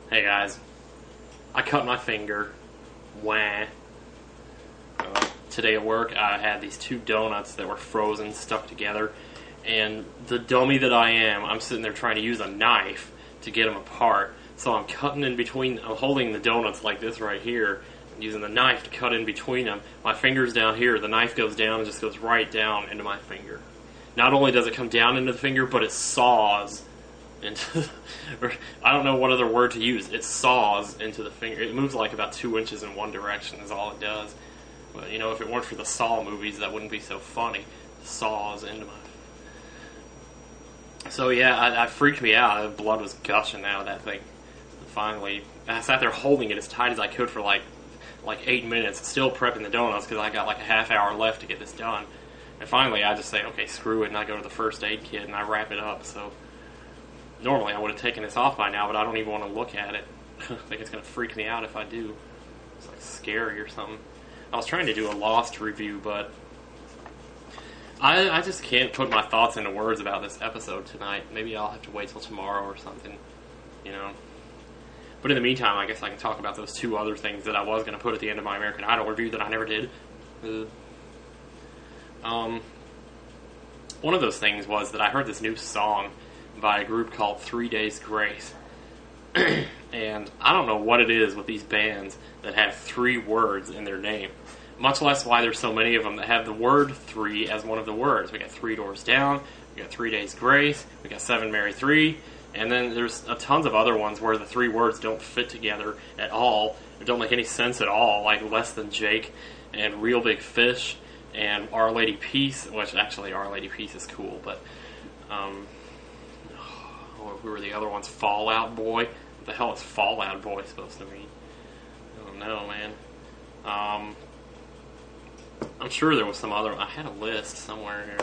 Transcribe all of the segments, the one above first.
Hey guys, I cut my finger. Wah. Today at work, I had these two donuts that were frozen, stuck together, and the dummy that I am, I'm sitting there trying to use a knife to get them apart. So I'm cutting in between. I'm holding the donuts like this right here, using the knife to cut in between them. My finger's down here. The knife goes down and just goes right down into my finger. Not only does it come down into the finger, but it saws into. I don't know what other word to use. It saws into the finger. It moves like about 2 inches in one direction. Is all it does. But you know, if it weren't for the Saw movies, that wouldn't be so funny. It saws into my. So yeah, it freaked me out. The blood was gushing out of that thing. Finally, I sat there holding it as tight as I could for like 8 minutes, still prepping the donuts because I got like a half hour left to get this done. And finally, I just say, okay, screw it, and I go to the first aid kit and I wrap it up. So normally I would have taken this off by now, but I don't even want to look at it. I think it's going to freak me out if I do. It's like scary or something. I was trying to do a Lost review, but I just can't put my thoughts into words about this episode tonight. Maybe I'll have to wait till tomorrow or something, you know. But in the meantime, I guess I can talk about those two other things that I was going to put at the end of my American Idol review that I never did. One of those things was that I heard this new song by a group called 3 Days Grace. And I don't know what it is with these bands that have 3 words in their name. Much less why there's so many of them that have the word 3 as one of the words. We got 3 Doors Down, we got 3 Days Grace, we got 7 Mary 3, and then there's tons of other ones where the 3 words don't fit together at all. It don't make any sense at all, like Less Than Jake and Real Big Fish and Our Lady Peace, which actually Our Lady Peace is cool, but who were the other ones? Fall Out Boy? What the hell is Fall Out Boy supposed to mean? I don't know, man. I'm sure there was some other. I had a list somewhere here.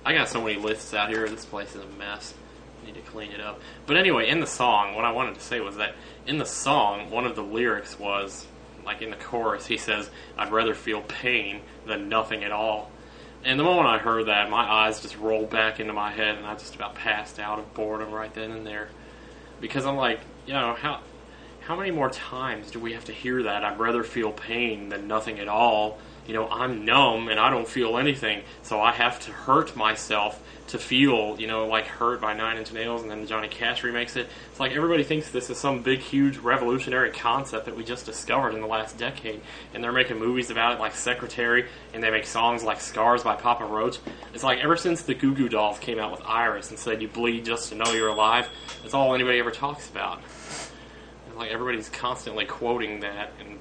I got so many lists out here. This place is a mess. I need to clean it up. But anyway, in the song, what I wanted to say was that in the song, one of the lyrics was, like in the chorus, he says, "I'd rather feel pain than nothing at all." And the moment I heard that, my eyes just rolled back into my head, and I just about passed out of boredom right then and there. Because I'm like, you know, how many more times do we have to hear that? I'd rather feel pain than nothing at all. You know, I'm numb and I don't feel anything, so I have to hurt myself to feel, you know, like Hurt by 9 Inch Nails, and then Johnny Cash remakes it. It's like everybody thinks this is some big, huge, revolutionary concept that we just discovered in the last decade, and they're making movies about it like Secretary, and they make songs like Scars by Papa Roach. It's like ever since the Goo Goo Dolls came out with Iris and said you bleed just to know you're alive, that's all anybody ever talks about. And like everybody's constantly quoting that and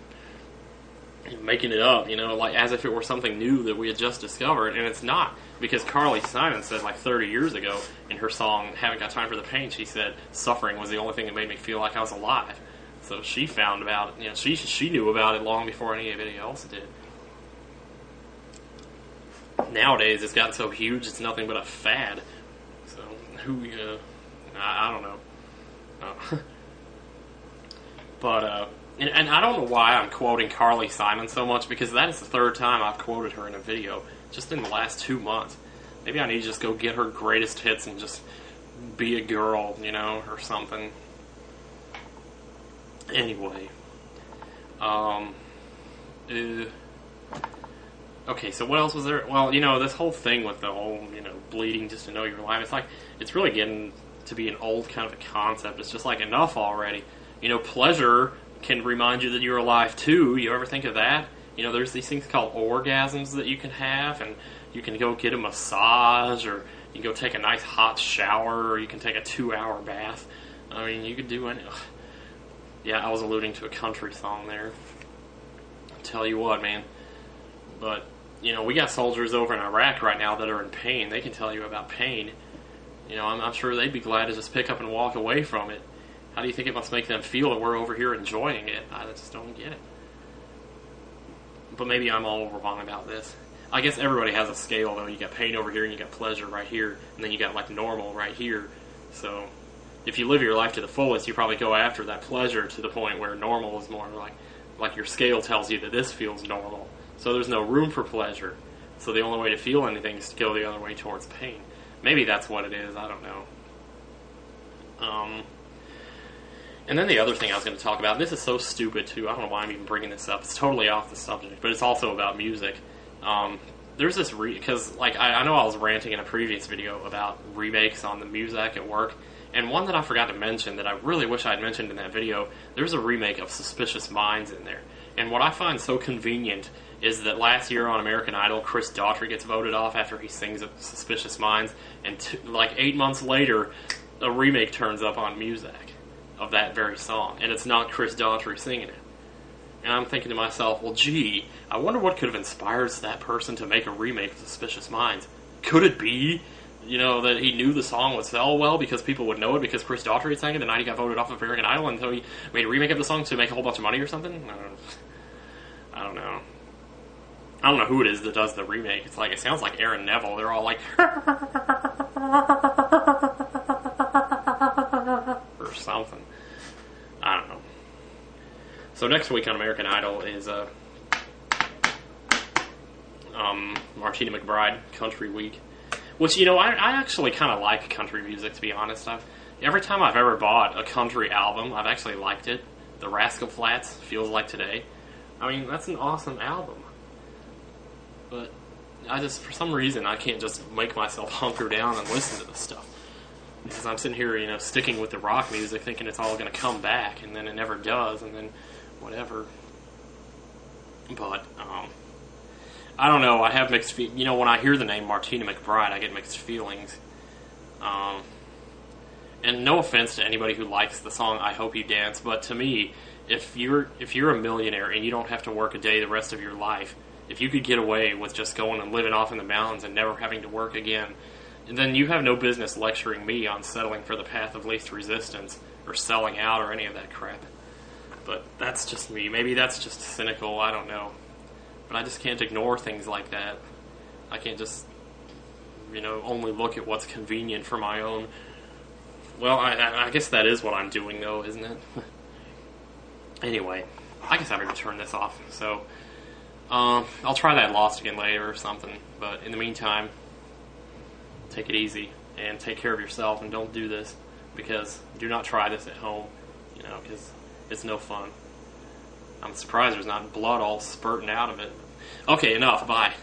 making it up, you know, like as if it were something new that we had just discovered, and it's not, because Carly Simon said like 30 years ago in her song Haven't Got Time for the Pain, she said suffering was the only thing that made me feel like I was alive. So she found about it, you know, she knew about it long before anybody else did. Nowadays it's gotten so huge it's nothing but a fad. So I don't know. But And I don't know why I'm quoting Carly Simon so much, because that is the 3rd time I've quoted her in a video, just in the last 2 months. Maybe I need to just go get her greatest hits and just be a girl, you know, or something. Anyway. Okay, so what else was there? Well, you know, this whole thing with the whole, you know, bleeding just to know you're alive, it's like, it's really getting to be an old kind of a concept. It's just like, enough already. You know, pleasure can remind you that you're alive too. You ever think of that? You know, there's these things called orgasms that you can have, and you can go get a massage, or you can go take a nice hot shower, or you can take a 2-hour bath. I mean, you could do any. Yeah, I was alluding to a country song there. I'll tell you what, man. But, you know, we got soldiers over in Iraq right now that are in pain. They can tell you about pain. You know, I'm sure they'd be glad to just pick up and walk away from it. How do you think it must make them feel that we're over here enjoying it? I just don't get it. But maybe I'm all wrong about this. I guess everybody has a scale, though. You got pain over here, and you got pleasure right here, and then you got, like, normal right here. So if you live your life to the fullest, you probably go after that pleasure to the point where normal is more like your scale tells you that this feels normal. So there's no room for pleasure. So the only way to feel anything is to go the other way towards pain. Maybe that's what it is. I don't know. And then the other thing I was going to talk about, this is so stupid too, I don't know why I'm even bringing this up, it's totally off the subject, but it's also about music. There's this, because like, I know I was ranting in a previous video about remakes on the Muzak at work, and one that I forgot to mention that I really wish I had mentioned in that video, there's a remake of Suspicious Minds in there. And what I find so convenient is that last year on American Idol, Chris Daughtry gets voted off after he sings Suspicious Minds, and like 8 months later, a remake turns up on Muzak of that very song, and it's not Chris Daughtry singing it. And I'm thinking to myself, well, gee, I wonder what could have inspired that person to make a remake of Suspicious Minds. Could it be, that he knew the song would sell well because people would know it because Chris Daughtry sang it the night he got voted off of American Idol, and so he made a remake of the song to make a whole bunch of money or something? I don't know. I don't know who it is that does the remake. It sounds like Aaron Neville. They're all like, or something. I don't know. So next week on American Idol is Martina McBride Country Week, which I actually kind of like country music, to be honest. Every time I've ever bought a country album, I've actually liked it. The Rascal Flatts, Feels Like Today. I mean, that's an awesome album. But for some reason, I can't just make myself hunker down and listen to this stuff. Because I'm sitting here, sticking with the rock music, thinking it's all going to come back, and then it never does, and then whatever. But, I don't know, I have mixed feelings. When I hear the name Martina McBride, I get mixed feelings. And no offense to anybody who likes the song I Hope You Dance, but to me, if you're a millionaire and you don't have to work a day the rest of your life, if you could get away with just going and living off in the mountains and never having to work again, then you have no business lecturing me on settling for the path of least resistance or selling out or any of that crap. But that's just me. Maybe that's just cynical, I don't know. But I just can't ignore things like that. I can't just, only look at what's convenient for my own. Well, I guess that is what I'm doing, though, isn't it? Anyway, I guess I better turn this off. So, I'll try that Lost again later or something. But in the meantime, take it easy and take care of yourself and don't do this, because do not try this at home, because it's no fun. I'm surprised there's not blood all spurting out of it. Okay, enough. Bye.